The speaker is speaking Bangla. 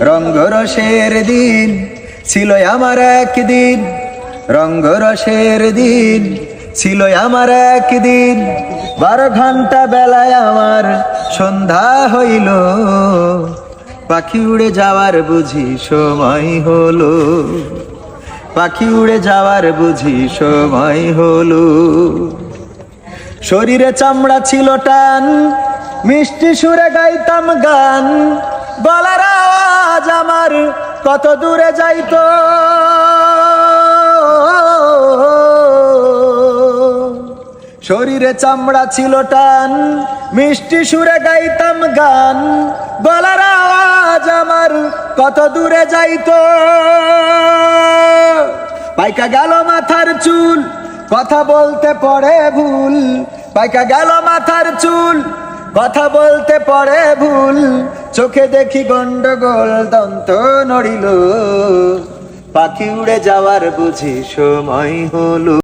রঙ্গরসের দিন ছিল আমার একদিন, রঙ্গরসের দিন ছিল আমার একদিন। 12 ঘন্টা বেলায় আমার সন্ধ্যা হইল, পাখি উড়ে যাওয়ার বুঝি সময় হলো, পাখি উড়ে যাওয়ার বুঝি সময় হলো। শরীরে চামড়া ছিল টান, মিষ্টি সুরে গাইতাম গান, গলার আওয়াজ আমার কত দূরে যাইতো। শরীরে চামড়া ছিল টান, মিষ্টি সুরে গাইতাম গান, গলার আওয়াজ আমার কত দূরে যাইতো। পাইকা গেল মাথার চুল, কথা বলতে পড়ে ভুল, পাইকা গেল মাথার চুল, কথা বলতে পড়ে ভুল। চোখে দেখি গন্ডগোল, দন্ত নড়িল, পাখি উড়ে যাওয়ার বুঝি সময় হলো।